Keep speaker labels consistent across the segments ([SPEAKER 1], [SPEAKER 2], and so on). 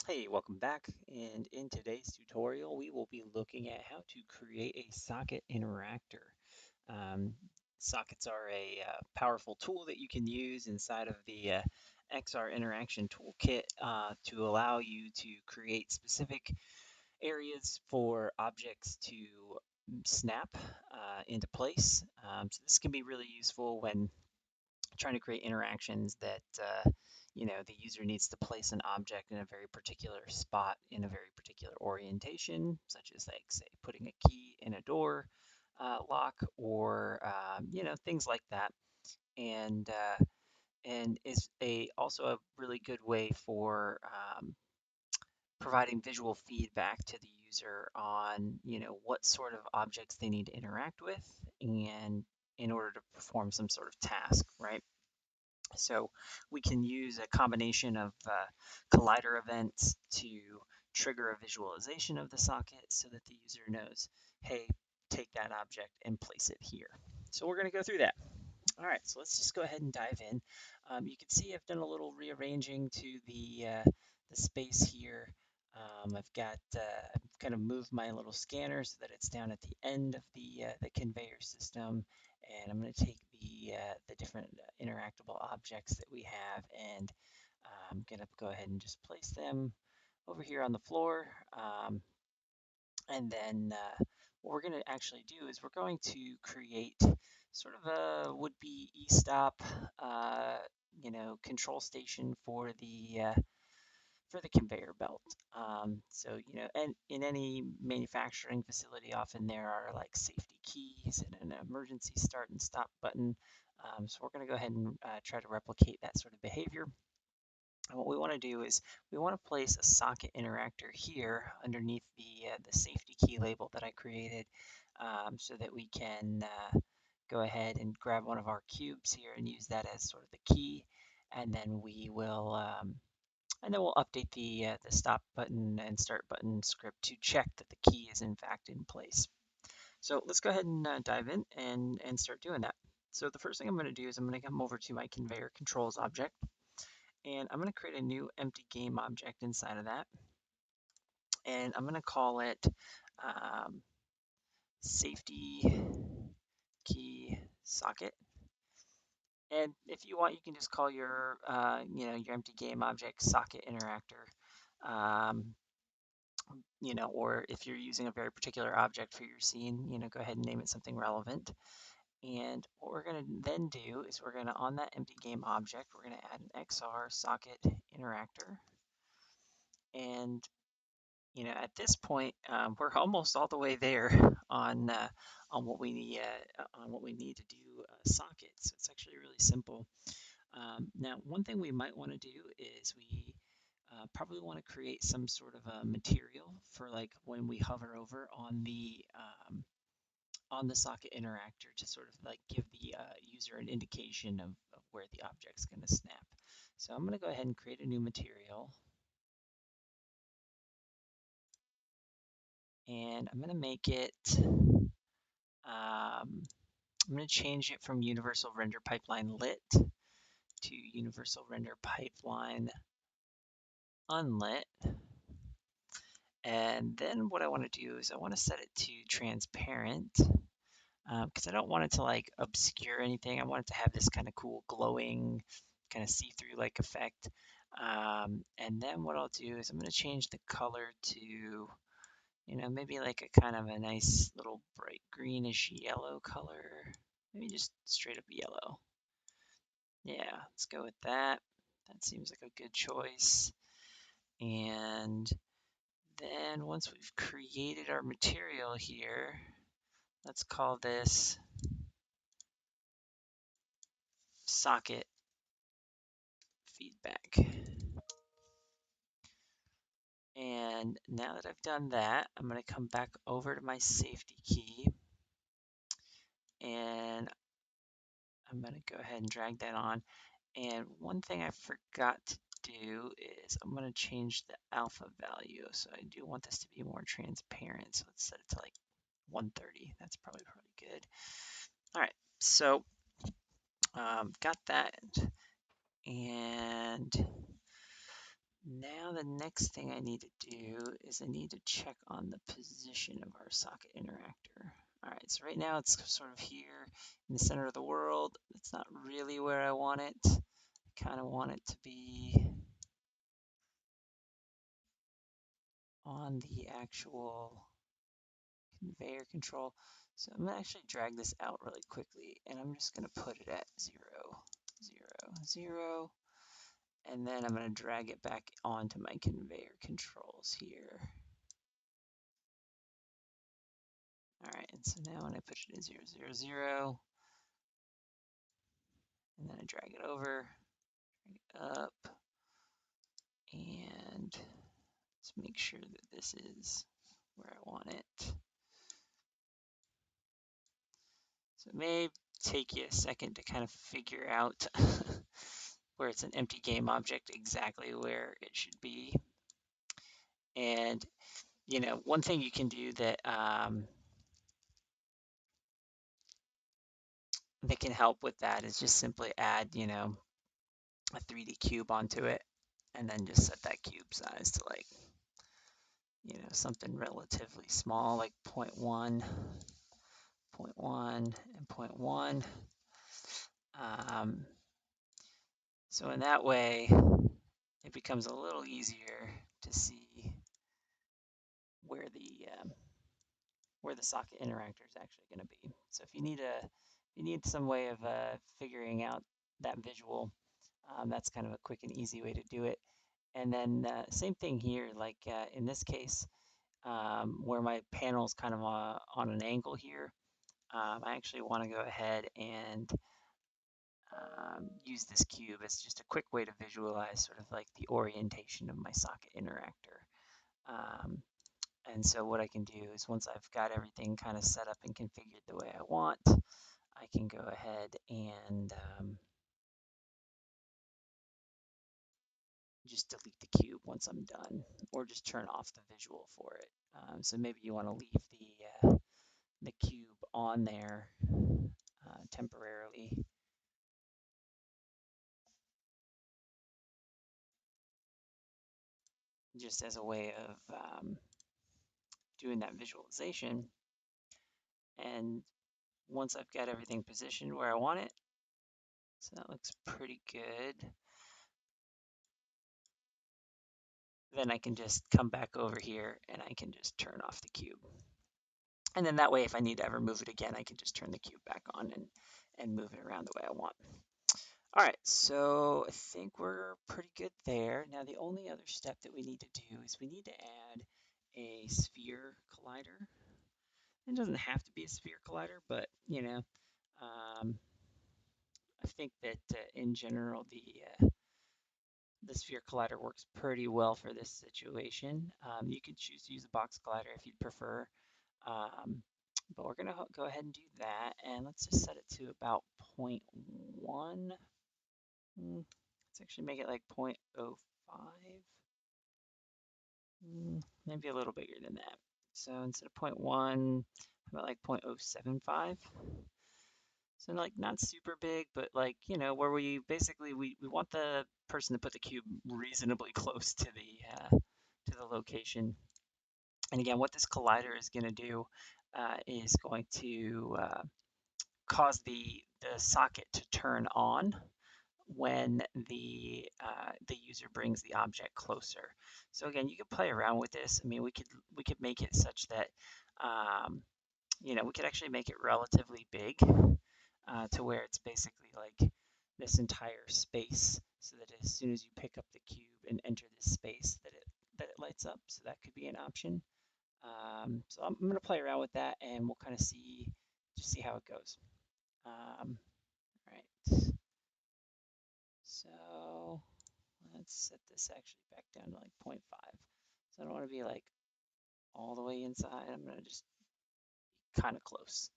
[SPEAKER 1] Hey, welcome back. And in today's tutorial, we will be looking at how to create a socket interactor. Um, Sockets are a powerful tool that you can use inside of the XR Interaction Toolkit to allow you to create specific areas for objects to snap into place. So this can be really useful when trying to create interactions that the user needs to place an object in a very particular spot in a very particular orientation, such as like say putting a key in a door lock or things like that. And is a also a really good way for providing visual feedback to the user on what sort of objects they need to interact with and in order to perform some sort of task, right? So we can use a combination of collider events to trigger a visualization of the socket so that the user knows, hey, take that object and place it here. So we're going to go through that. All right, so let's just go ahead and dive in. You can see I've done a little rearranging to the space here. I've kind of moved my little scanner so that it's down at the end of the conveyor system, and I'm going to take the different interactable objects that we have, and I'm going to go ahead and just place them over here on the floor. And then what we're going to actually do is we're going to create sort of a would-be e-stop, control station for the conveyor belt. And in any manufacturing facility, often there are like safety keys and an emergency start and stop button. So we're going to go ahead and try to replicate that sort of behavior. And what we want to do is we want to place a socket interactor here underneath the safety key label that I created, so that we can go ahead and grab one of our cubes here and use that as sort of the key. And then we'll update the stop button and start button script to check that the key is in fact in place. So let's go ahead and dive in and start doing that. So the first thing I'm going to do is I'm going to come over to my conveyor controls object, and I'm going to create a new empty game object inside of that, and I'm going to call it um, safety key socket. And if you want, you can just call your empty game object socket interactor. Um, or if you're using a very particular object for your scene, go ahead and name it something relevant. And what we're going to then do is we're going to, on that empty game object, we're going to add an XR socket interactor. And at this point, we're almost all the way there on what we need to do sockets. So it's actually really simple. Now, one thing we might want to do is we probably want to create some sort of a material for like when we hover over on the socket interactor to sort of like give the user an indication of where the object's going to snap. So I'm going to go ahead and create a new material, and I'm going to make it I'm going to change it from Universal Render Pipeline Lit to Universal Render Pipeline Unlit. And then what I want to do is I want to set it to transparent, because I don't want it to like obscure anything. I want it to have this kind of cool glowing, kind of see-through like effect. And then what I'll do is I'm going to change the color to, maybe like a kind of a nice little bright greenish yellow color. Maybe just straight up yellow. Yeah, let's go with that. That seems like a good choice. And then once we've created our material here, let's call this socket feedback. And now that I've done that, I'm going to come back over to my safety key, and I'm going to go ahead and drag that on. And one thing I forgot to do is I'm going to change the alpha value. So I do want this to be more transparent. So let's set it to like 130. That's probably good. All right, so got that. And Now the next thing I need to do is I need to check on the position of our socket interactor. All right, so right now it's sort of here in the center of the world. It's not really where I want it. I kind of want it to be on the actual conveyor control. So I'm gonna actually drag this out really quickly, and I'm just gonna put it at 0, 0, 0, and then I'm gonna drag it back onto my conveyor controls here. All right, and so now when I push it in 0, 0, 0, and then I drag it over, drag it up, and let's make sure that this is where I want it. So it may take you a second to kind of figure out where it's an empty game object exactly where it should be. And, you know, one thing you can do that that can help with that is just simply add, you know, a 3D cube onto it, and then just set that cube size to like, you know, something relatively small, like 0.1, 0.1, and 0.1. So in that way, it becomes a little easier to see where the socket interactor is actually going to be. So if you need some way of figuring out that visual, that's kind of a quick and easy way to do it. And then same thing here, like in this case, where my panel is kind of on an angle here, I actually want to go ahead and use this cube as just a quick way to visualize sort of like the orientation of my socket interactor. And so what I can do is once I've got everything kind of set up and configured the way I want, I can go ahead and just delete the cube once I'm done, or just turn off the visual for it. So maybe you want to leave the cube on there temporarily. Just as a way of doing that visualization. And once I've got everything positioned where I want it, so that looks pretty good, then I can just come back over here and I can just turn off the cube. And then that way, if I need to ever move it again, I can just turn the cube back on and move it around the way I want. All right, so I think we're pretty good there. Now, the only other step that we need to do is we need to add a sphere collider. It doesn't have to be a sphere collider, but, you know, I think that in general, the sphere collider works pretty well for this situation. You could choose to use a box collider if you'd prefer. But we're gonna go ahead and do that, and let's just set it to about 0.1. Let's actually make it like 0.05. Maybe a little bigger than that. So instead of 0.1, about like 0.075. So like not super big, but like, you know, where we basically we want the person to put the cube reasonably close to the location. And again, what this collider is going to do is going to cause the socket to turn on when the user brings the object closer. So again, you could play around with this. I mean, we could make it such that you know, we could actually make it relatively big to where it's basically like this entire space, so that as soon as you pick up the cube and enter this space, that it lights up. So that could be an option. So I'm going to play around with that, and we'll kind of see how it goes. Right. So let's set this actually back down to like 0.5. So I don't want to be like all the way inside. I'm going to just be kind of close.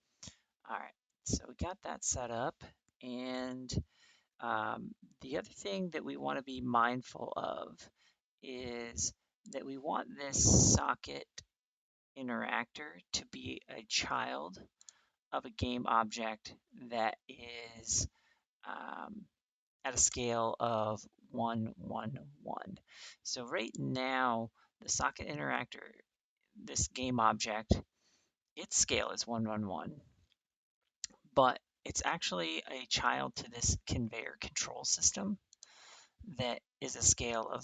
[SPEAKER 1] All right. So we got that set up, and the other thing that we want to be mindful of is that we want this socket interactor to be a child of a game object that is at a scale of 1, 1, 1. So right now, the socket interactor, this game object, its scale is 1, 1, 1, but it's actually a child to this conveyor control system that is a scale of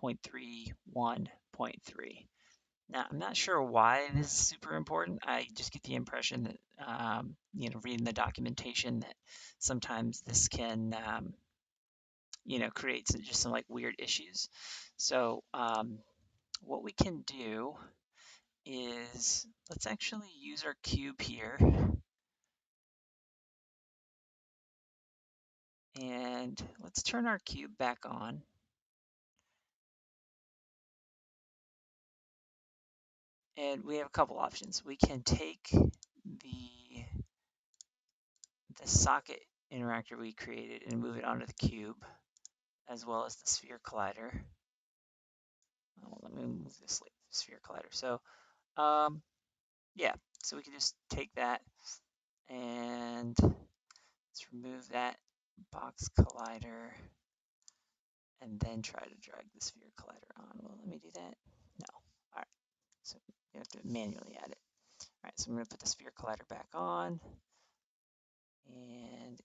[SPEAKER 1] 0.3, 1, 0.3. Now, I'm not sure why this is super important. I just get the impression that, reading the documentation, that sometimes this can, create just some like weird issues. So what we can do is let's actually use our cube here. And let's turn our cube back on. And we have a couple options. We can take the socket interactor we created and move it onto the cube, as well as the sphere collider. Oh, let me move this sphere collider. So, yeah, so we can just take that and let's remove that box collider and then try to drag the sphere collider on. Well, let me do that. No. All right. So you have to manually add it. All right. So I'm going to put the sphere collider back on, and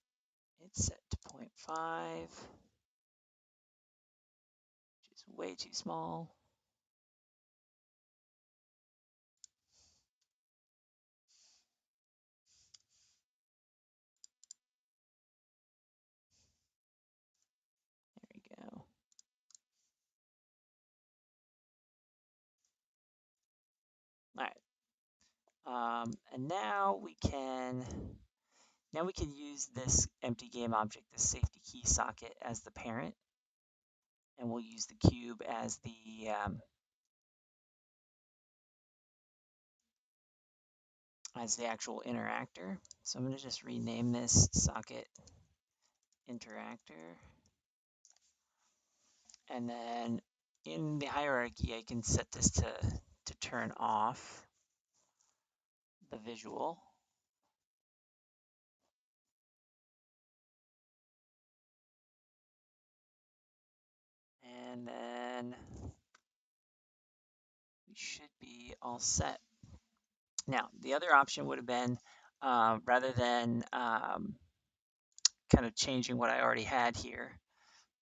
[SPEAKER 1] it's set to 0.5, which is way too small. There we go. All right. And now we can use this empty game object, this safety key socket, as the parent, and we'll use the cube as the actual interactor. So I'm going to just rename this socket interactor, and then in the hierarchy, I can set this to turn off the visual. And then we should be all set. Now, the other option would have been, rather than kind of changing what I already had here,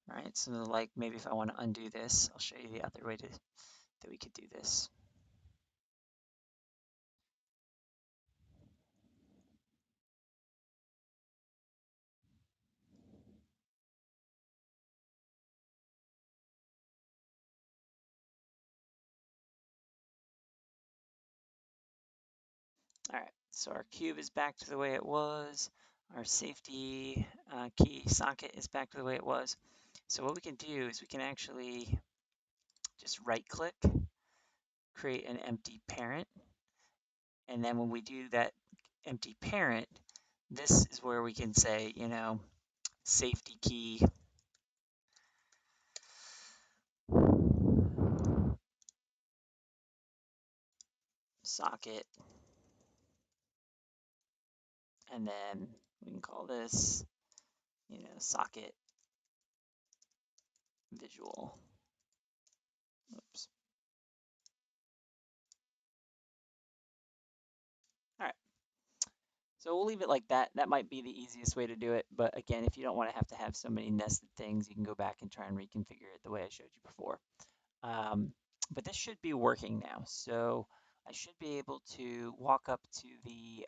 [SPEAKER 1] right? So like maybe if I want to undo this, I'll show you the other way that we could do this. All right, so our cube is back to the way it was. Our safety key socket is back to the way it was. So what we can do is we can actually just right click, create an empty parent. And then when we do that empty parent, this is where we can say, safety key socket, and then we can call this, socket visual. Oops. All right. So we'll leave it like that. That might be the easiest way to do it. But again, if you don't want to have so many nested things, you can go back and try and reconfigure it the way I showed you before. But this should be working now. So I should be able to walk up to the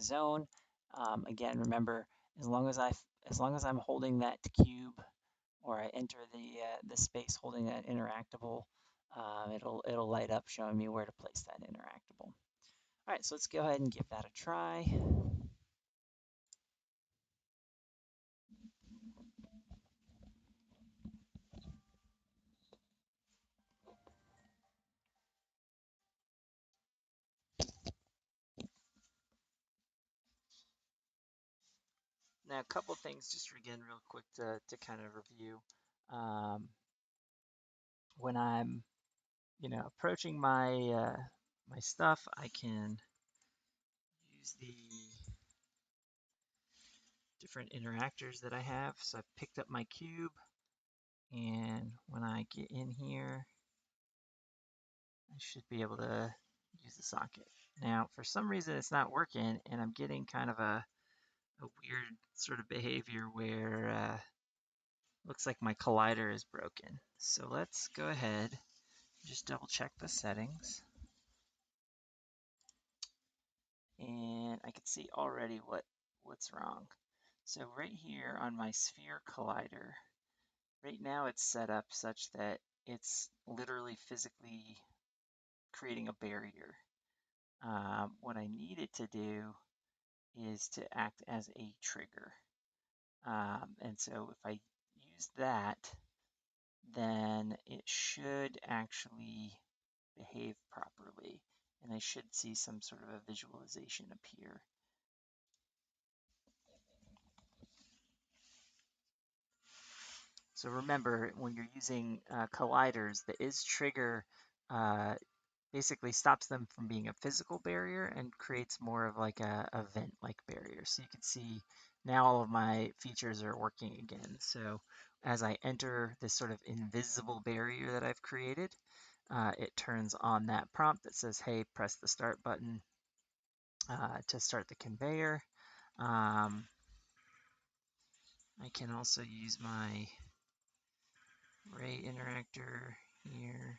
[SPEAKER 1] zone. Again, remember, as long as I'm holding that cube, or I enter the space holding that interactable, it'll light up showing me where to place that interactable. All right, so let's go ahead and give that a try. Now, a couple things just again real quick to kind of review. When I'm, approaching my my stuff, I can use the different interactors that I have. So I picked up my cube. And when I get in here, I should be able to use the socket. Now, for some reason, it's not working, and I'm getting kind of a weird sort of behavior where looks like my collider is broken. So let's go ahead and just double check the settings. And I can see already what's wrong. So right here on my sphere collider, right now it's set up such that it's literally physically creating a barrier. What I need it to do is to act as a trigger. And so if I use that, then it should actually behave properly. And I should see some sort of a visualization appear. So remember, when you're using colliders, the is trigger uh, basically stops them from being a physical barrier and creates more of like a vent-like barrier. So you can see now all of my features are working again. So as I enter this sort of invisible barrier that I've created, it turns on that prompt that says, hey, press the start button to start the conveyor. I can also use my Ray interactor here,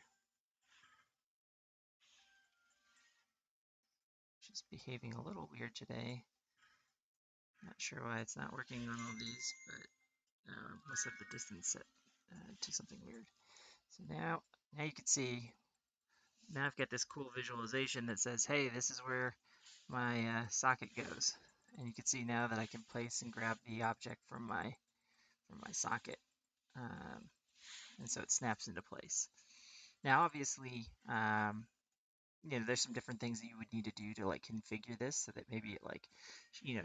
[SPEAKER 1] which is behaving a little weird today. Not sure why it's not working on all these, but must have the distance set to something weird. So now you can see, now I've got this cool visualization that says, hey, this is where my socket goes. And you can see now that I can place and grab the object from my socket. Um, and so it snaps into place. Now, obviously, there's some different things that you would need to do to like configure this so that maybe it like,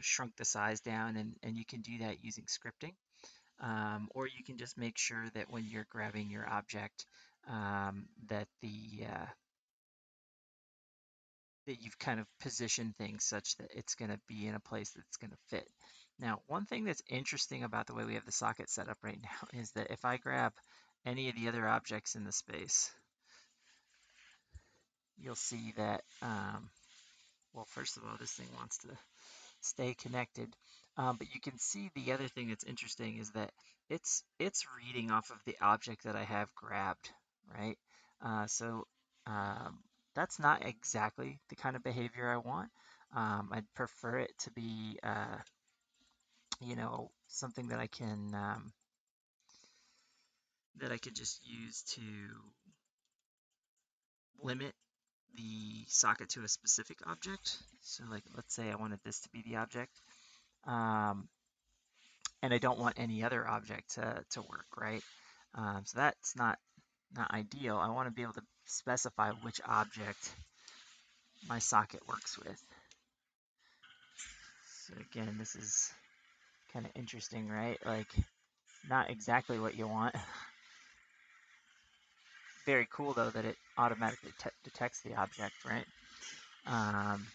[SPEAKER 1] shrunk the size down, and you can do that using scripting. Or you can just make sure that when you're grabbing your object, that that you've kind of positioned things such that it's going to be in a place that's going to fit. Now, one thing that's interesting about the way we have the socket set up right now is that if I grab any of the other objects in the space, you'll see that, well, first of all, this thing wants to stay connected. But you can see the other thing that's interesting is that it's reading off of the object that I have grabbed, right? So that's not exactly the kind of behavior I want. I'd prefer it to be, something that I could just use to limit the socket to a specific object. So like, let's say I wanted this to be the object. And I don't want any other object to work, right? So that's not ideal. I want to be able to specify which object my socket works with. So again, this is kind of interesting, right? Like, not exactly what you want. Very cool though that it automatically detects the object, right? Um,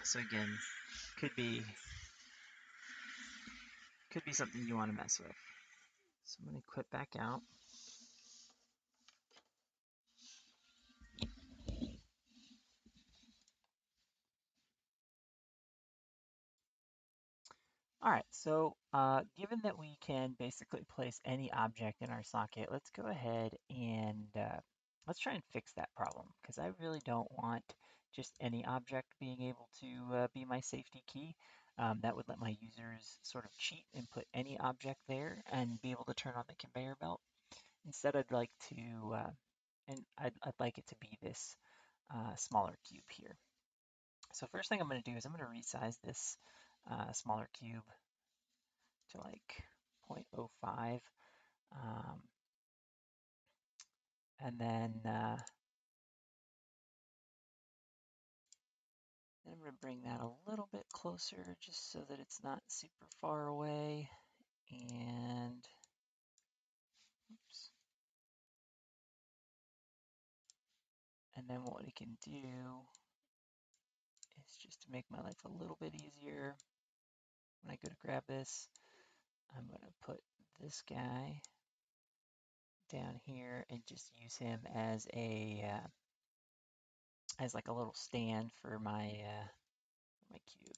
[SPEAKER 1] so again, could be something you want to mess with. So I'm going to quit back out. All right, so given that we can basically place any object in our socket, let's go ahead and let's try and fix that problem, because I really don't want just any object being able to be my safety key. That would let my users sort of cheat and put any object there and be able to turn on the conveyor belt. Instead, I'd like to, and I'd like it to be this smaller cube here. So first thing I'm going to do is I'm going to resize this smaller cube to like 0.05. Um, and then I'm going to bring that a little bit closer just so that it's not super far away. And oops. And then what we can do is just to make my life a little bit easier. When I go to grab this, I'm going to put this guy down here and just use him as a as like a little stand for my cube.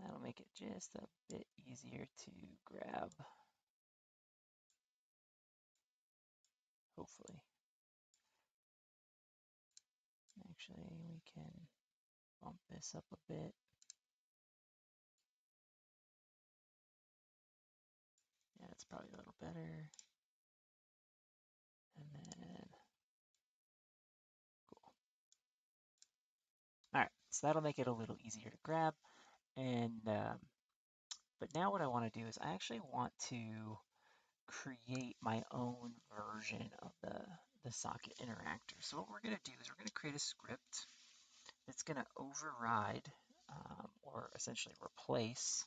[SPEAKER 1] That'll make it just a bit easier to grab, hopefully. Actually, we can bump this up a bit. Yeah, it's probably a little better. And then, cool. All right, so that'll make it a little easier to grab. And but now what I want to do is I actually want to create my own version of the socket interactor. So what we're going to do is we're going to create a script that's going to override or essentially replace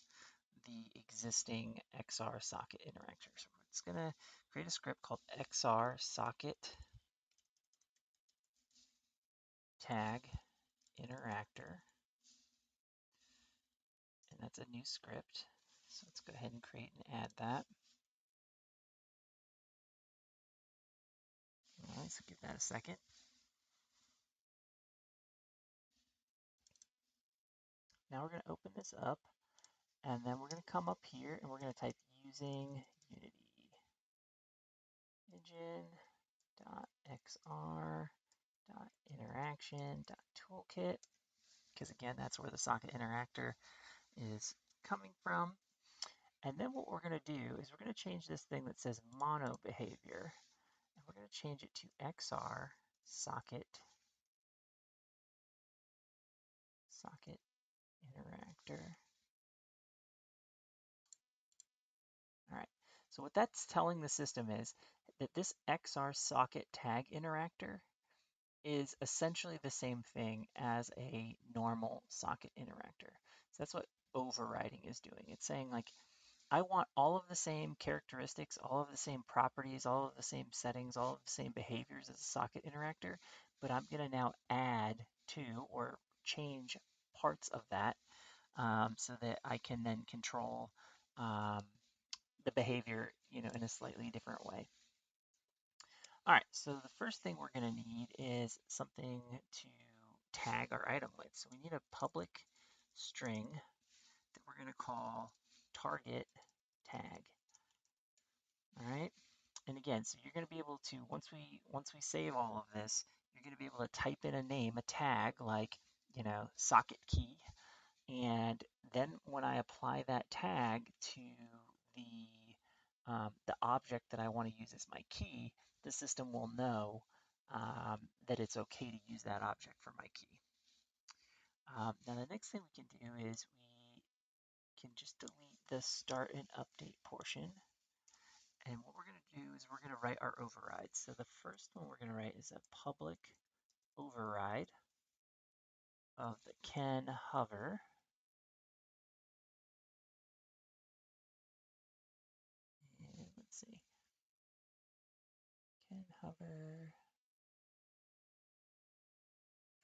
[SPEAKER 1] the existing XR socket interactor. So it's going to create a script called XR socket tag interactor, and that's a new script. So let's go ahead and create and add that. All right, so give that a second. Now we're going to open this up, and then we're going to come up here and we're going to type using Unity engine.xr.interaction.toolkit, because again, that's where the socket interactor is coming from. And then what we're going to do is we're going to change this thing that says mono behavior, and we're going to change it to XR socket interactor. All right, so what that's telling the system is that this XR socket tag interactor is essentially the same thing as a normal socket interactor. So that's what overriding is doing. It's saying like, I want all of the same characteristics, all of the same properties, all of the same settings, all of the same behaviors as a socket interactor, but I'm going to now add to or change parts of that so that I can then control the behavior, in a slightly different way. All right, so the first thing we're going to need is something to tag our item with. So we need a public string that we're going to call target tag. All right, and again, so you're going to be able to, once we save all of this, you're going to be able to type in a name, a tag like, socket key, and then when I apply that tag to the object that I want to use as my key, the system will know that it's okay to use that object for my key. Now the next thing we can do is we can just delete the start and update portion. And what we're going to do is we're going to write our overrides. So the first one we're going to write is a public override of the can hover. And let's see, can hover.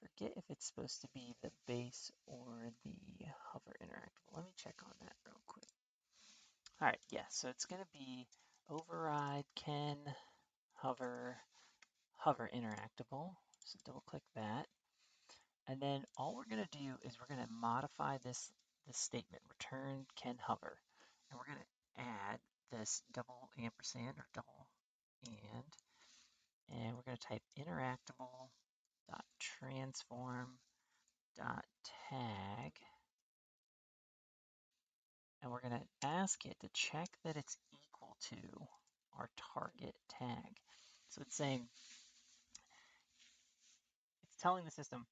[SPEAKER 1] Forget if it's supposed to be the base or the hover interactable. Let me check on that real quick. All right, yeah, so it's going to be override can hover interactable. So double click that. And then all we're going to do is we're going to modify this statement, return can hover. And we're going to add this double ampersand or double and we're going to type interactable dot transform dot tag, and we're going to ask it to check that it's equal to our target tag. So it's saying, it's telling the system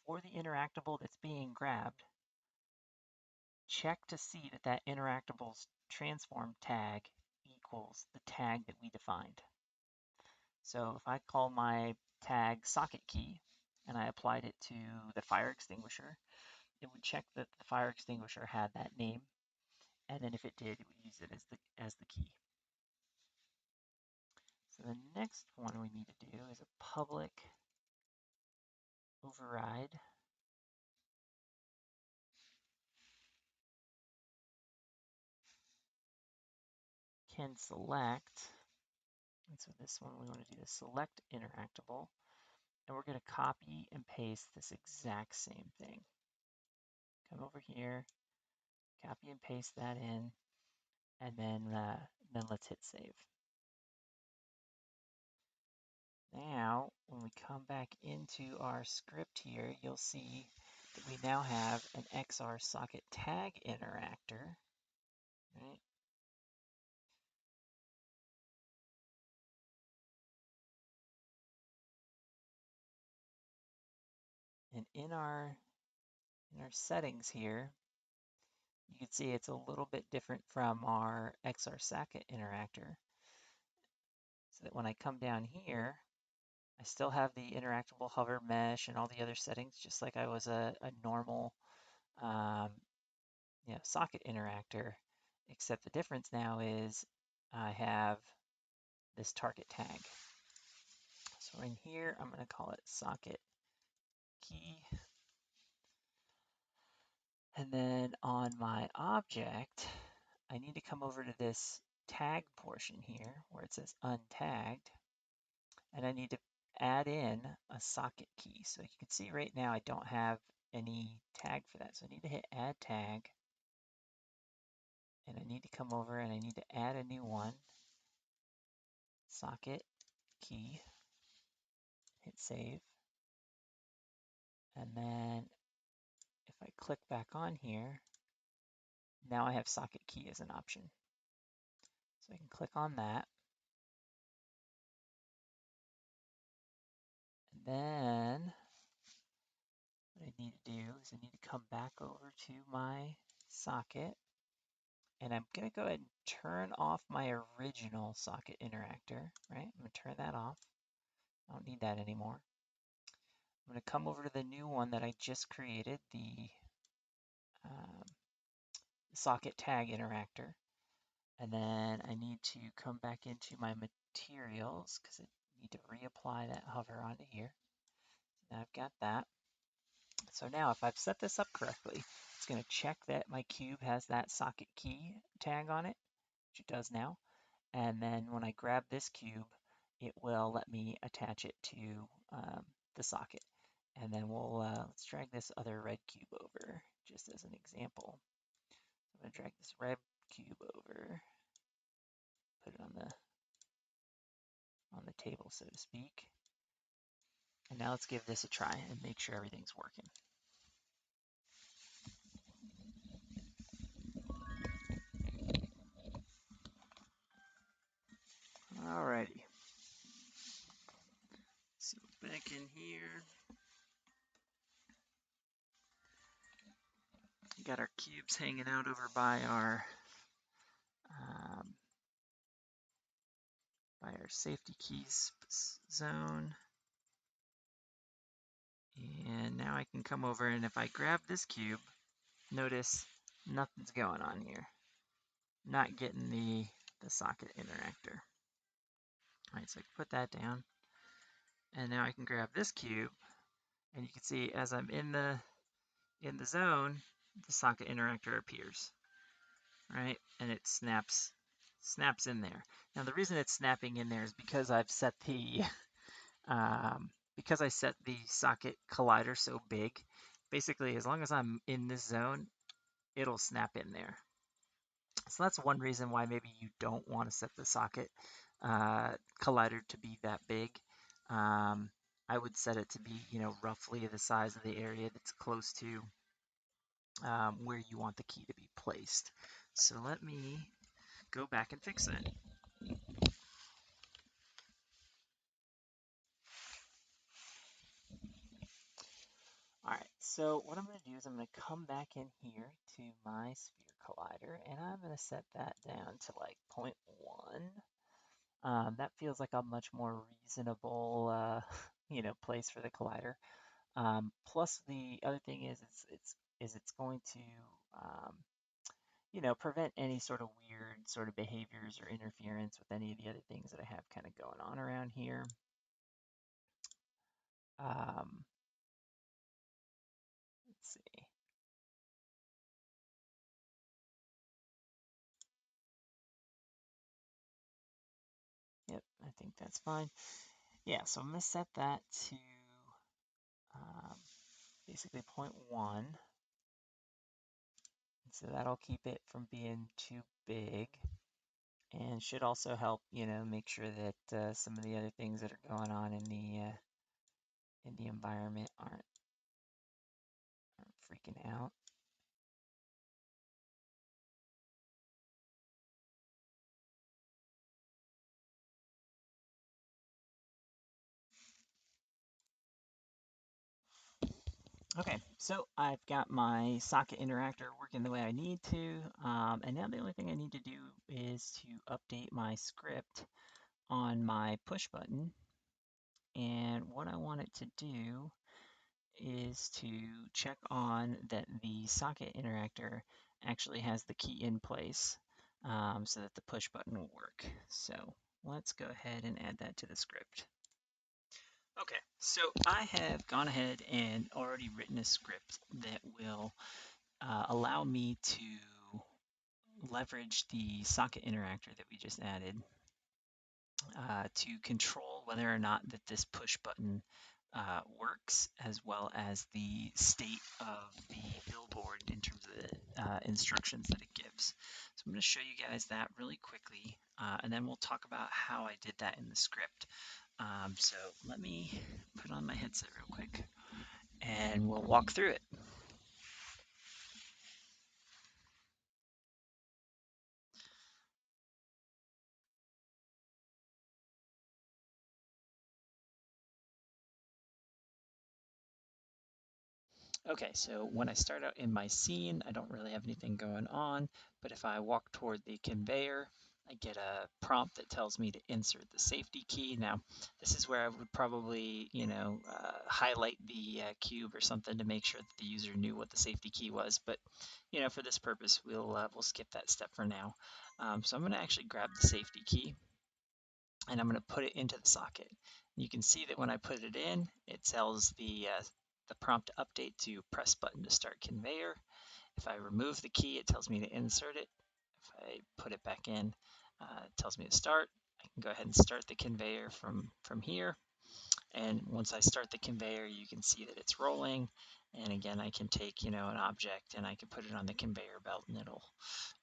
[SPEAKER 1] for the interactable that's being grabbed, check to see that that interactable's transform tag equals the tag that we defined. So if I call my tag socket key and I applied it to the fire extinguisher, it would check that the fire extinguisher had that name, and then if it did, it would use it as the key. So the next one we need to do is a public override can select, and so this one we want to do the select interactable, and we're going to copy and paste this exact same thing. Come over here, copy and paste that in, and then let's hit save. Now, when we come back into our script here, you'll see that we now have an XR socket tag interactor, right? And in our settings here, you can see it's a little bit different from our XR socket interactor. So that when I come down here, I still have the interactable hover mesh and all the other settings, just like I was a normal socket interactor, except the difference now is I have this target tag. So in here, I'm going to call it socket key. And then on my object, I need to come over to this tag portion here where it says untagged, and I need to add in a socket key. So you can see right now I don't have any tag for that. So I need to hit add tag, and I need to come over and I need to add a new one, socket key, hit save. And then if I click back on here, now I have socket key as an option. So I can click on that. And then what I need to do is I need to come back over to my socket, and I'm going to go ahead and turn off my original socket interactor, right? I'm going to turn that off. I don't need that anymore. I'm going to come over to the new one that I just created, the socket tag interactor. And then I need to come back into my materials because I need to reapply that hover onto here. Now I've got that. So now if I've set this up correctly, it's going to check that my cube has that socket key tag on it, which it does now. And then when I grab this cube, it will let me attach it to the socket. And then let's drag this other red cube over just as an example. I'm going to drag this red cube over, put it on the table, so to speak. And now let's give this a try and make sure everything's working. Alrighty. So back in here, we got our cubes hanging out over by our safety keys zone. And now I can come over, and if I grab this cube, notice nothing's going on here. Not getting the socket interactor. All right, so I can put that down. And now I can grab this cube, and you can see as I'm in the zone, the socket interactor appears, right? And it snaps in there. Now the reason it's snapping in there is because I've set the because I set the socket collider so big. Basically, as long as I'm in this zone, it'll snap in there. So that's one reason why maybe you don't want to set the socket collider to be that big. I would set it to be, roughly the size of the area that's close to where you want the key to be placed. So let me go back and fix that. All right, so what I'm going to do is I'm going to come back in here to my sphere collider, and I'm going to set that down to like 0.1. That feels like a much more reasonable, place for the collider. Plus, the other thing is it's going to prevent any sort of weird sort of behaviors or interference with any of the other things that I have kind of going on around here. Let's see. think that's fine. Yeah, so I'm going to set that to um, basically 0.1. So that'll keep it from being too big and should also help, make sure that some of the other things that are going on in the environment aren't freaking out. Okay, so I've got my socket interactor working the way I need to, and now the only thing I need to do is to update my script on my push button. And what I want it to do is to check on that the socket interactor actually has the key in place so that the push button will work. So let's go ahead and add that to the script. Okay, so I have gone ahead and already written a script that will allow me to leverage the socket interactor that we just added to control whether or not that this push button works, as well as the state of the billboard in terms of the instructions that it gives. So I'm going to show you guys that really quickly, and then we'll talk about how I did that in the script. So let me put on my headset real quick, and we'll walk through it. Okay, so when I start out in my scene, I don't really have anything going on, but if I walk toward the conveyor, I get a prompt that tells me to insert the safety key. Now, this is where I would probably, highlight the cube or something to make sure that the user knew what the safety key was. But, for this purpose, we'll skip that step for now. So I'm going to actually grab the safety key and I'm going to put it into the socket. You can see that when I put it in, it tells the prompt to update to press button to start conveyor. If I remove the key, it tells me to insert it. If I put it back in, it tells me to start. I can go ahead and start the conveyor from here. And once I start the conveyor, you can see that it's rolling. And again, I can take, an object and I can put it on the conveyor belt and it'll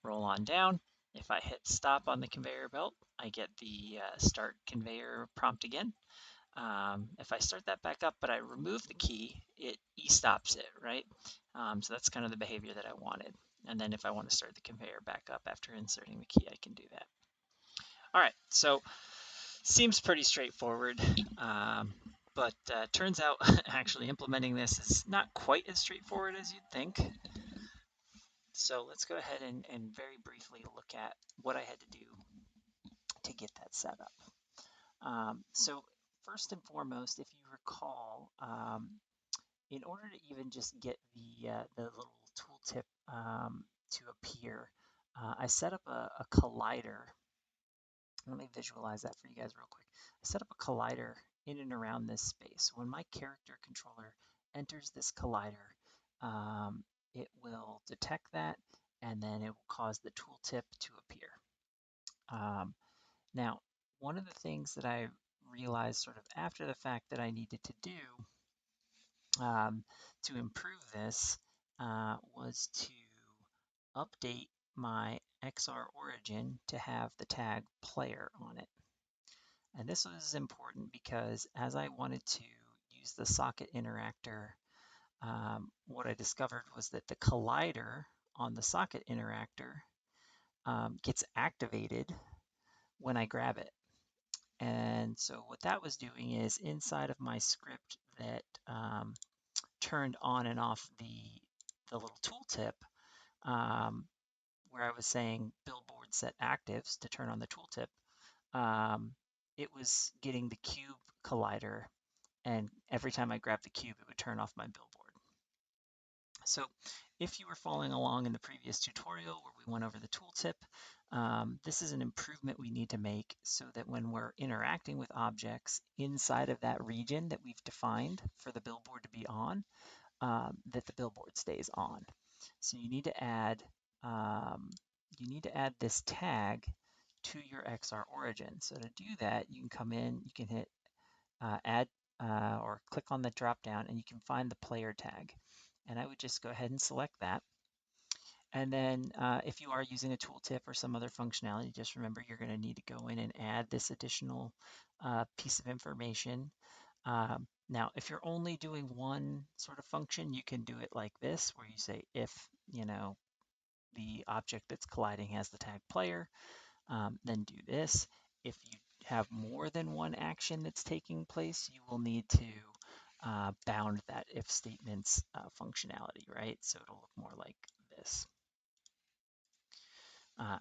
[SPEAKER 1] roll on down. If I hit stop on the conveyor belt, I get the start conveyor prompt again. If I start that back up, but I remove the key, it e-stops it, right? So that's kind of the behavior that I wanted. And then if I want to start the conveyor back up after inserting the key, I can do that. All right, so seems pretty straightforward, but turns out actually implementing this is not quite as straightforward as you'd think. So let's go ahead and very briefly look at what I had to do to get that set up. So first and foremost, if you recall, in order to even just get the little tooltip to appear, I set up a collider. Let me visualize that for you guys real quick. I set up a collider in and around this space. When my character controller enters this collider, it will detect that, and then it will cause the tooltip to appear. Now, one of the things that I realized sort of after the fact that I needed to do to improve this was to update my XR origin to have the tag player on it. And this was important because as I wanted to use the socket interactor, what I discovered was that the collider on the socket interactor gets activated when I grab it. And so what that was doing is inside of my script that turned on and off the little tooltip, where I was saying billboard set actives to turn on the tooltip, it was getting the cube collider, and every time I grabbed the cube, it would turn off my billboard. So if you were following along in the previous tutorial where we went over the tooltip, this is an improvement we need to make so that when we're interacting with objects inside of that region that we've defined for the billboard to be on, that the billboard stays on. So you need to add this tag to your XR origin. So to do that, you can come in, you can hit add or click on the drop down and you can find the player tag. And I would just go ahead and select that. And then if you are using a tooltip or some other functionality, just remember you're going to need to go in and add this additional piece of information. Now, if you're only doing one sort of function, you can do it like this, where you say if, the object that's colliding has the tag player, then do this. If you have more than one action that's taking place, you will need to bound that if statement's functionality, right? So it'll look more like this.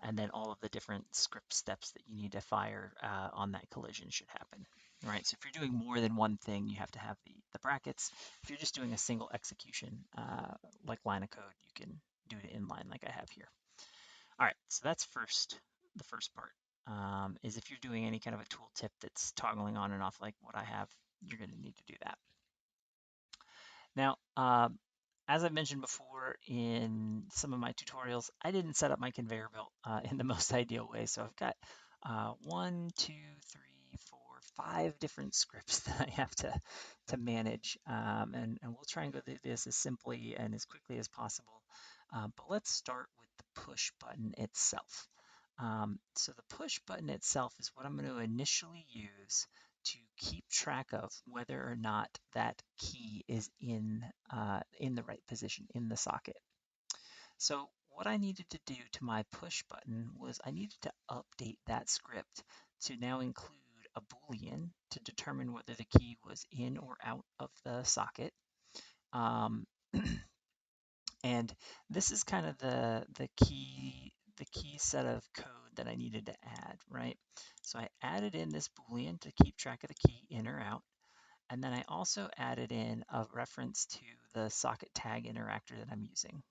[SPEAKER 1] And then all of the different script steps that you need to fire on that collision should happen. All right, so if you're doing more than one thing, you have to have the brackets. If you're just doing a single execution, like line of code, you can do it inline like I have here. All right, so that's the first part, is if you're doing any kind of a tooltip that's toggling on and off like what I have, you're going to need to do that. Now, as I mentioned before in some of my tutorials, I didn't set up my conveyor belt in the most ideal way. So I've got 1, 2, 3, 4, 5 different scripts that I have to manage. And we'll try and go through this as simply and as quickly as possible. But let's start with the push button itself. So the push button itself is what I'm going to initially use to keep track of whether or not that key is in the right position in the socket. So what I needed to do to my push button was I needed to update that script to now include a Boolean to determine whether the key was in or out of the socket. And this is kind of the key set of code that I needed to add, right? So I added in this Boolean to keep track of the key in or out. And then I also added in a reference to the socket tag interactor that I'm using,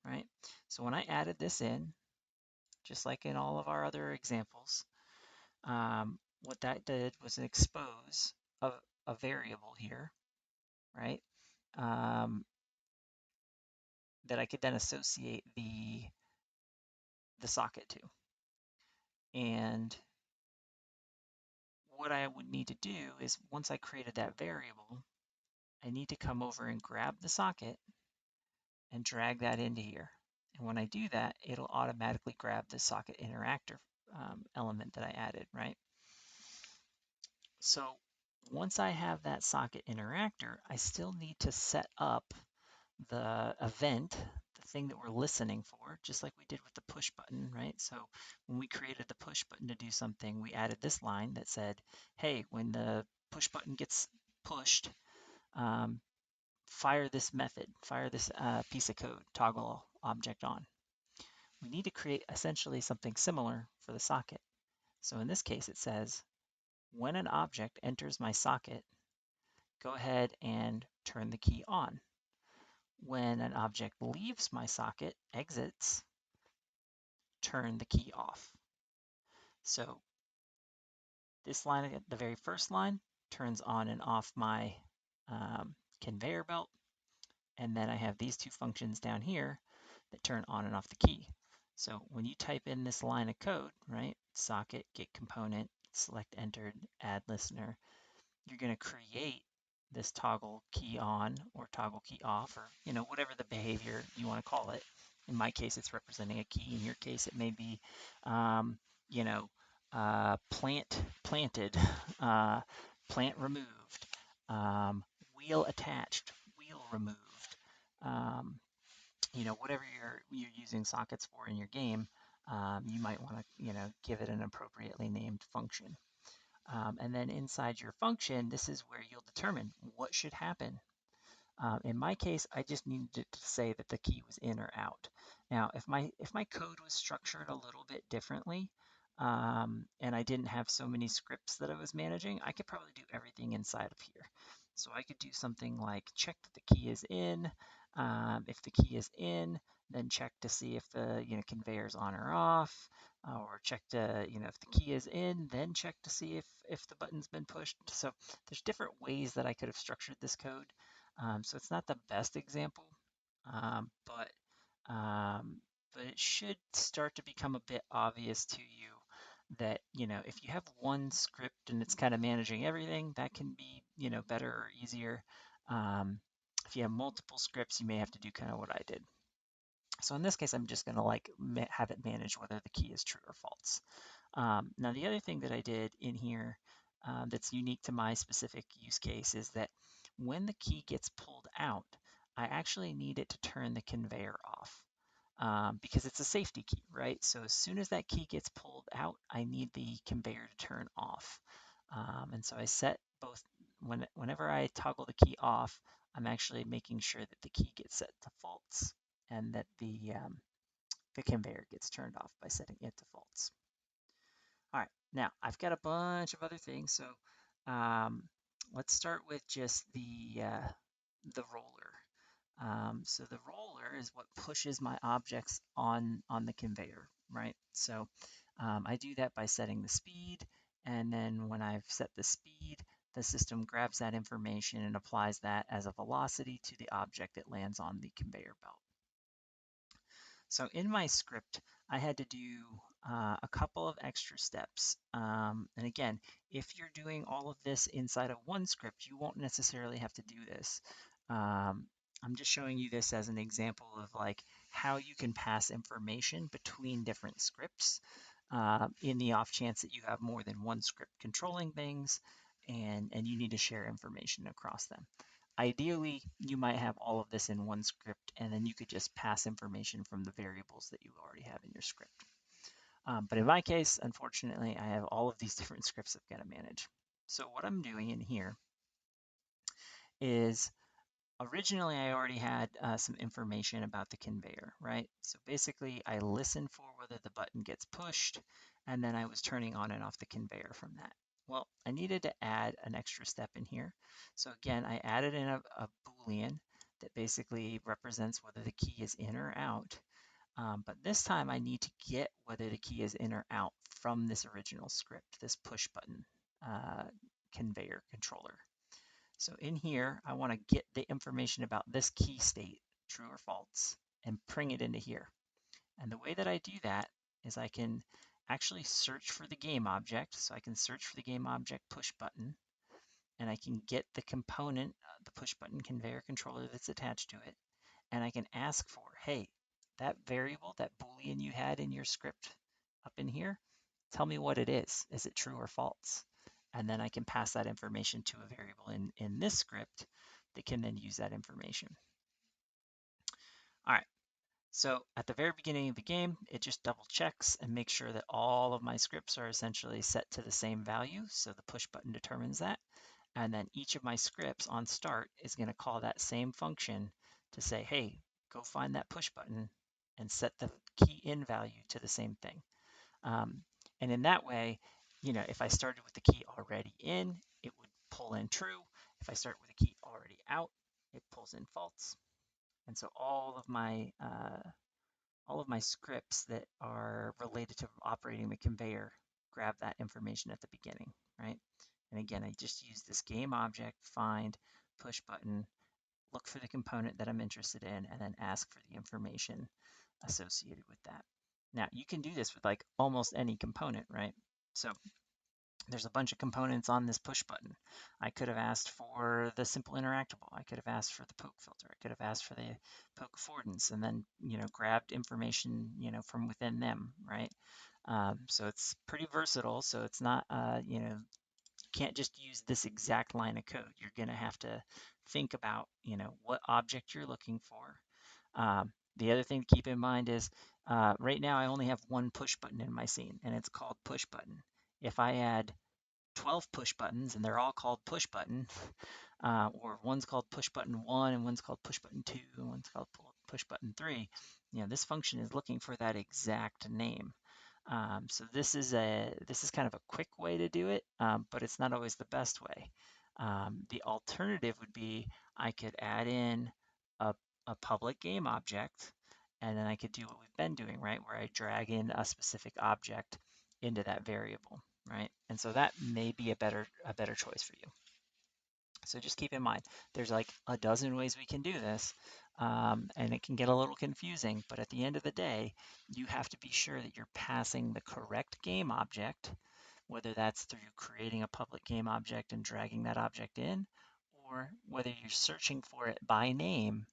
[SPEAKER 1] right? So when I added this in, just like in all of our other examples, what that did was expose a variable here, right? That I could then associate the socket to. And what I would need to do is once I created that variable, I need to come over and grab the socket and drag that into here. And when I do that, it'll automatically grab the socket interactor element that I added, right? So once I have that socket interactor, I still need to set up the event, the thing that we're listening for, just like we did with the push button, right? So when we created the push button to do something, we added this line that said, hey, when the push button gets pushed, fire this method, fire this piece of code, toggle object on. We need to create essentially something similar for the socket. So in this case, it says, when an object enters my socket, go ahead and turn the key on. When an object leaves my socket, exits, turn the key off. So this line, the very first line, turns on and off my conveyor belt. And then I have these two functions down here that turn on and off the key. So when you type in this line of code, right, socket, get component, select entered, add listener, you're going to create this toggle key on or toggle key off, or whatever the behavior you want to call it. In my case, it's representing a key. In your case, it may be planted, plant removed, wheel attached, wheel removed. Whatever you're using sockets for in your game, you might want to give it an appropriately named function. And then inside your function, this is where you'll determine what should happen. In my case, I just needed to say that the key was in or out. Now, if my code was structured a little bit differently, and I didn't have so many scripts that I was managing, I could probably do everything inside of here. So I could do something like check that the key is in. If the key is in, then check to see if the conveyor's on or off, or check to if the key is in, then check to see if the button's been pushed. So there's different ways that I could have structured this code. So it's not the best example, but it should start to become a bit obvious to you that, if you have one script and it's kind of managing everything, that can be, better or easier. Um, if you have multiple scripts, you may have to do kind of what I did. So in this case, I'm just going to like have it manage whether the key is true or false. Now, the other thing that I did in here that's unique to my specific use case is that when the key gets pulled out, I actually need it to turn the conveyor off because it's a safety key, right? So as soon as that key gets pulled out, I need the conveyor to turn off. And so I set both, whenever I toggle the key off, I'm actually making sure that the key gets set to false and that the conveyor gets turned off by setting it to false. All right, now I've got a bunch of other things. So um, let's start with just the roller. So the roller is what pushes my objects on the conveyor, right? So I do that by setting the speed, and then when I've set the speed, the system grabs that information and applies that as a velocity to the object that lands on the conveyor belt. So in my script, I had to do a couple of extra steps. And again, if you're doing all of this inside of one script, you won't necessarily have to do this. I'm just showing you this as an example of like how you can pass information between different scripts in the off chance that you have more than one script controlling things and you need to share information across them. Ideally, you might have all of this in one script, and then you could just pass information from the variables that you already have in your script. But in my case, unfortunately, I have all of these different scripts I've got to manage. So what I'm doing in here is originally I already had some information about the conveyor, right? So basically I listen for whether the button gets pushed, and then I was turning on and off the conveyor from that. Well, I needed to add an extra step in here. So again, I added in a Boolean that basically represents whether the key is in or out. But this time I need to get whether the key is in or out from this original script, this push button uh, conveyor controller. So in here, I want to get the information about this key state, true or false, and bring it into here. And the way that I do that is I can actually search for the game object. So I can search for the game object push button, and I can get the component, the push button conveyor controller that's attached to it. And I can ask for, hey, that variable, that Boolean you had in your script up in here, tell me what it is. Is it true or false? And then I can pass that information to a variable in this script that can then use that information. All right, so at the very beginning of the game, it just double checks and makes sure that all of my scripts are essentially set to the same value. So the push button determines that. And then each of my scripts on start is going to call that same function to say, hey, go find that push button and set the key in value to the same thing. And in that way, if I started with the key already in, it would pull in true. If I start with the key already out, it pulls in false. And so all of my scripts that are related to operating the conveyor grab that information at the beginning, right? And again, I just use this game object, find, push button, look for the component that I'm interested in, and then ask for the information associated with that. Now, you can do this with like almost any component, right? So there's a bunch of components on this push button. I could have asked for the simple interactable. I could have asked for the poke filter. I could have asked for the poke affordance and then, grabbed information, from within them, right? So it's pretty versatile. So it's not, you can't just use this exact line of code. You're going to have to think about, what object you're looking for. The other thing to keep in mind is right now I only have one push button in my scene, and it's called push button. If I add 12 push buttons and they're all called push button, or one's called push button 1 and one's called push button 2 and one's called push button 3, this function is looking for that exact name. So this is kind of a quick way to do it, but it's not always the best way. The alternative would be I could add in a, a public game object, and then I could do what we've been doing, right? Where I drag in a specific object into that variable, right? And so that may be a better choice for you. So just keep in mind, there's like a dozen ways we can do this. and it can get a little confusing, but at the end of the day, you have to be sure that you're passing the correct game object, whether that's through creating a public game object and dragging that object in, or whether you're searching for it by name,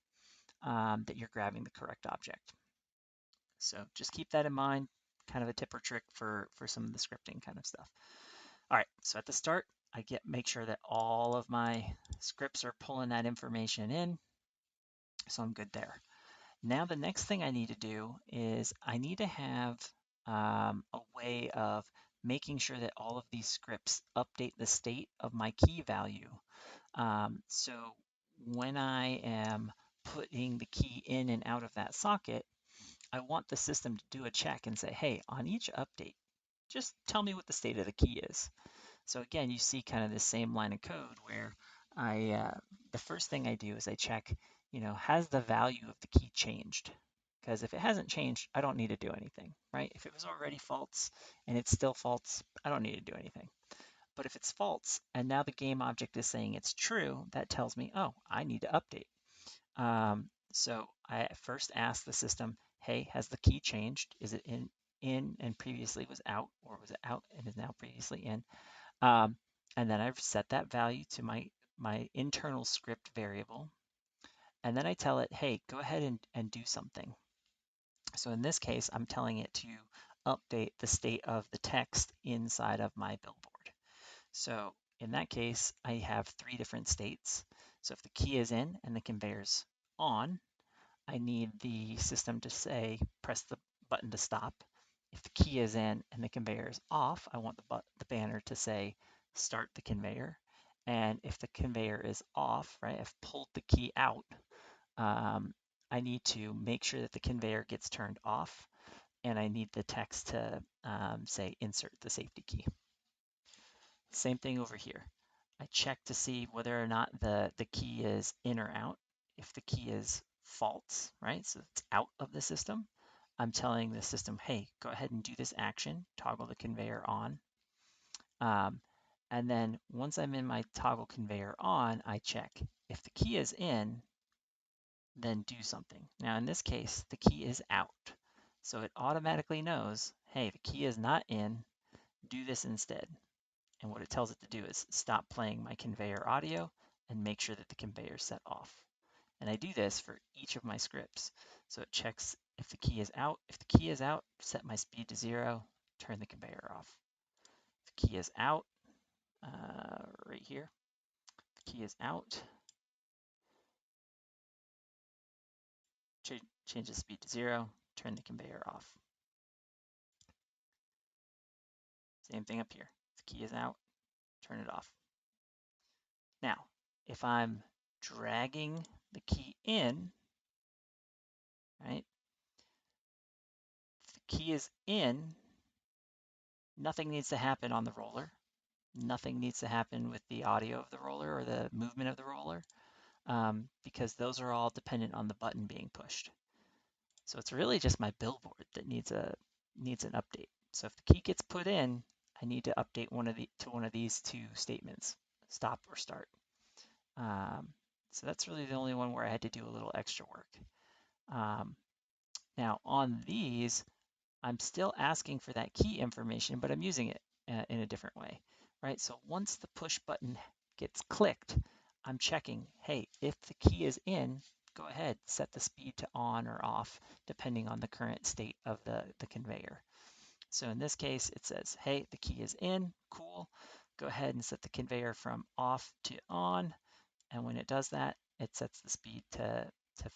[SPEAKER 1] that you're grabbing the correct object. So just keep that in mind, kind of a tip or trick for some of the scripting kind of stuff. All right, so at the start, make sure that all of my scripts are pulling that information in, so I'm good there. Now the next thing I need to do is I need to have a way of making sure that all of these scripts update the state of my key value. So when I am putting the key in and out of that socket, I want the system to do a check and say, hey, on each update, just tell me what the state of the key is. So again, you see kind of the same line of code where the first thing I do is I check, has the value of the key changed? Because if it hasn't changed, I don't need to do anything, right? If it was already false and it's still false, I don't need to do anything. But if it's false and now the game object is saying it's true, that tells me, oh, I need to update. So I first ask the system, hey, has the key changed? Is it in and previously was out, or was it out and is now previously in? Um, and then I've set that value to my internal script variable. And then I tell it, hey, go ahead and do something. So in this case, I'm telling it to update the state of the text inside of my billboard. So in that case, I have 3 different states. So if the key is in and the conveyor's on, I need the system to say, press the button to stop. If the key is in and the conveyor is off, I want the banner to say, start the conveyor. And if the conveyor is off, right, I've pulled the key out, I need to make sure that the conveyor gets turned off, and I need the text to say, insert the safety key. Same thing over here. I check to see whether or not the key is in or out. If the key is false, right, so it's out of the system, I'm telling the system, hey, go ahead and do this action, toggle the conveyor on. And then once I'm in my toggle conveyor on, I check. If the key is in, then do something. Now in this case, the key is out. So it automatically knows, hey, the key is not in, do this instead. And what it tells it to do is stop playing my conveyor audio and make sure that the conveyor is set off. And I do this for each of my scripts. So it checks if the key is out. If the key is out, set my speed to 0, turn the conveyor off. If the key is out, right here, the key is out, change the speed to 0, turn the conveyor off. Same thing up here. If the key is out, turn it off. Now, if I'm dragging the key in, right, if the key is in, nothing needs to happen on the roller. Nothing needs to happen with the audio of the roller or the movement of the roller, because those are all dependent on the button being pushed. So it's really just my billboard that needs an update. So if the key gets put in, I need to update one of these 2 statements, stop or start. So that's really the only one where I had to do a little extra work. Now on these, I'm still asking for that key information, but I'm using it in a different way, right? So once the push button gets clicked, I'm checking, hey, if the key is in, go ahead, set the speed to on or off, depending on the current state of the conveyor. So in this case, it says, hey, the key is in, cool. Go ahead and set the conveyor from off to on. And when it does that, it sets the speed to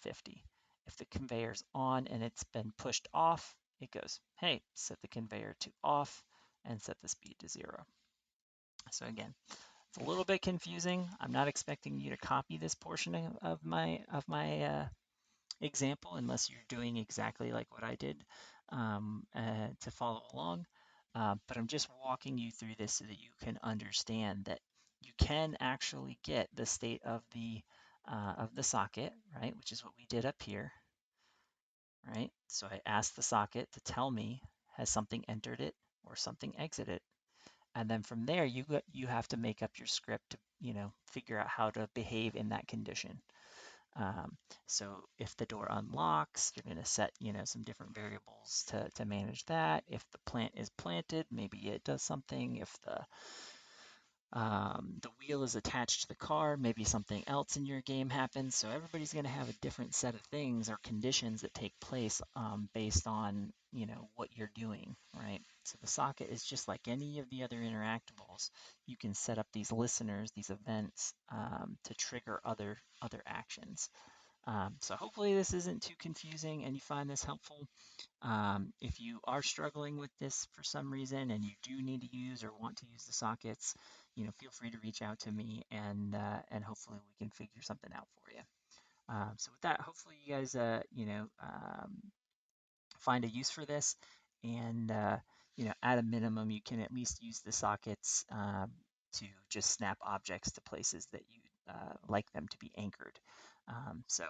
[SPEAKER 1] 50. If the conveyor's on and it's been pushed off, it goes, hey, set the conveyor to off and set the speed to 0. So again, it's a little bit confusing. I'm not expecting you to copy this portion of my example unless you're doing exactly like what I did to follow along. But I'm just walking you through this so that you can understand that you can actually get the state of the socket, right? Which is what we did up here, right? So I asked the socket to tell me, has something entered it or something exited? And then from there, you have to make up your script to figure out how to behave in that condition. Um, so if the door unlocks, you're going to set, some different variables to manage that. If the plant is planted, maybe it does something. If the wheel is attached to the car, maybe something else in your game happens. So everybody's going to have a different set of things or conditions that take place based on, what you're doing, right? So the socket is just like any of the other interactables. You can set up these listeners, these events to trigger other actions. So hopefully this isn't too confusing and you find this helpful. If you are struggling with this for some reason and you do need to use or want to use the sockets, feel free to reach out to me and hopefully we can figure something out for you. So with that, hopefully you guys, find a use for this and, at a minimum, you can at least use the sockets to just snap objects to places that you like them to be anchored. So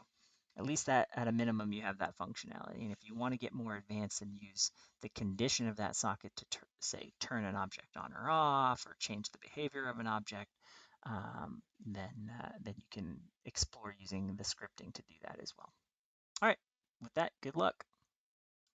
[SPEAKER 1] at least that at a minimum you have that functionality. And if you want to get more advanced and use the condition of that socket to say turn an object on or off or change the behavior of an object, then you can explore using the scripting to do that as well. All right, with that, good luck.